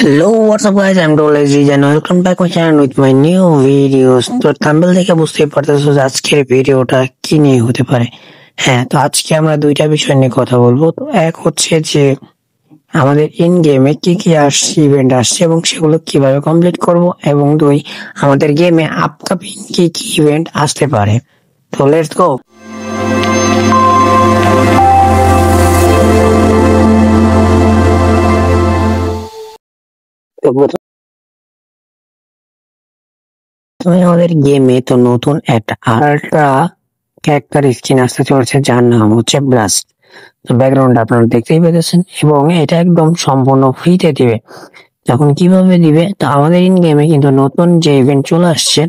Hello, what's up guys? I'm Dolezi and welcome back my channel with my new videos. তো thumbnail দেখে বুঝতেই পারতেছো যে আজকের ভিডিওটা কি নিয়ে হতে পারে। হ্যাঁ, তো আজকে আমরা দুইটা বিষয় নিয়ে কথা বলবো। তো এক হচ্ছে যে আমাদের ইন গেমে কি কি আসছে, ইভেন্ট আসছে এবং সেগুলো কিভাবে কমপ্লিট করব, এবং দুই আমাদের গেমে আপকামিং কি কি ইভেন্ট আসতে পারে। তো লেটস গো। আমাদের গেমে তো নতুন একটা আল্ট্রা ক্যারেক্টার স্কিন আসতে চলেছে যার নাম হচ্ছে ব্লাস্ট। তো ব্যাকগ্রাউন্ড আপনারা দেখতেই পেয়েছেন এবং এটা একদম সম্পূর্ণ ফ্রিতে দিবে। যখন কিভাবে দিবে, তো আমাদের ইন গেমে কিন্তু নতুন যে ইভেন্ট চলে আসছে,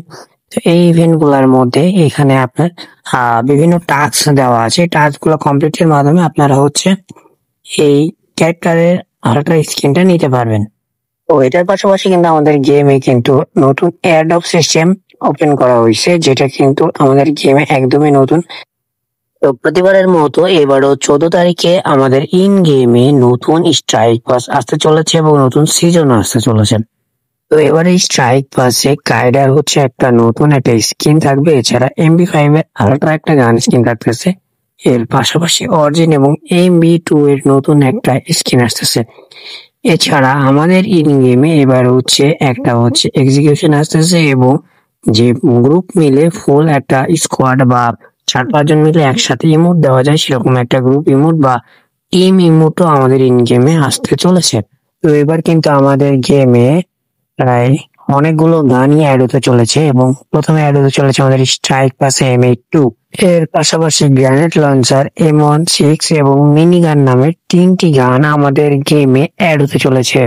তো এই ইভেন্ট গুলার মধ্যে এখানে আপনার বিভিন্ন টাস্ক দেওয়া আছে। টাস্ক গুলো কমপ্লিটের মাধ্যমে আপনারা হচ্ছে এই ক্যারেক্টারের আল্ট্রা স্কিনটা নিতে পারবেন। তো এটার পাশাপাশি কিন্তু আমাদের গেমে কিন্তু নতুন এয়ারড্রপ সিস্টেম ওপেন করা হয়েছে, যেটা কিন্তু আমাদের গেমে একদমই নতুন। তো প্রতিবারের মতো এবারও 14 তারিখে আমাদের ইন গেমে নতুন স্ট্রাইক পাস আসতে চলেছে এবং নতুন সিজন আসতে চলেছে। তো এবারে স্ট্রাইক পাসে কাইডার হচ্ছে একটা নতুন একটা স্কিন থাকবে, এছাড়া MB5 এর আলাদা একটা গান স্কিন থাকতেছে। এর পাশাপাশি অরিজিন এবং MB2 এর নতুন একটা স্কিন আসতেছে। এছাড়া আমাদের ইন গেমে এবার হচ্ছে একটা হচ্ছে এক্সিকিউশন আসতেছে, এবং যে গ্রুপ মিলে ফুল একটা স্কোয়াড বা 4-5 জন মিলে একসাথে ইমোট দেওয়া যায়, সেরকম একটা গ্রুপ ইমোট বা টিম ইমোটও আমাদের ইন গেমে আসতে চলেছে। তো এবার কিন্তু আমাদের গেমে প্রায় অনেকগুলো গানই অ্যাড হতে চলেছে, এবং প্রথমে অ্যাড হতে চলেছে আমাদের স্ট্রাইক পাসে M82, এর পাশাপাশি গ্রেনেড লঞ্চার M16 এবং মিনি গান নামের 3টি গান আমাদের গেমে অ্যাড হতে চলেছে।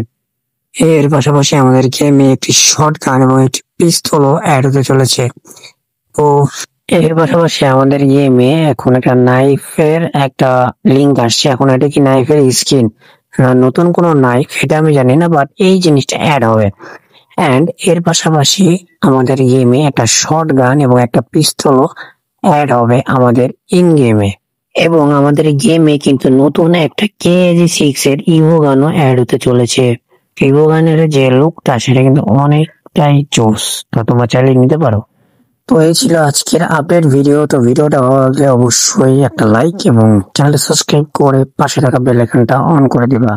এর পাশাপাশি আমাদের গেমে একটি শর্ট গান এবং একটি পিস্তলও অ্যাড হতে চলেছে। তো এর পাশাপাশি আমাদের গেমে এখন একটা নাইফের একটা লিঙ্ক আসছে। এখন এটা কি নাইফের স্কিন, নতুন কোনো নাইফ এটা আমি জানি না, বাট এই জিনিসটা অ্যাড হবে। অ্যান্ড এর পাশাপাশি আমাদের গেমে একটা শর্ট গান এবং একটা পিস্তলও অ্যাড হবে আমাদের ইন গেমে। এবং আমাদের গেমে কিন্তু নতুন একটা KG6 এর ইভো গানও অ্যাড হতে চলেছে। ইভো গানের যে লুকটা সেটা কিন্তু অনেকটাই জোস, তো তোমরা চাইলে নিতে পারো। তো এই ছিল আজকের আপডেট ভিডিও। তো ভিডিওটা ভালো লাগলে অবশ্যই একটা লাইক এবং চ্যানেলটা সাবস্ক্রাইব করে পাশে থাকা বেল আইকনটা অন করে দিবা।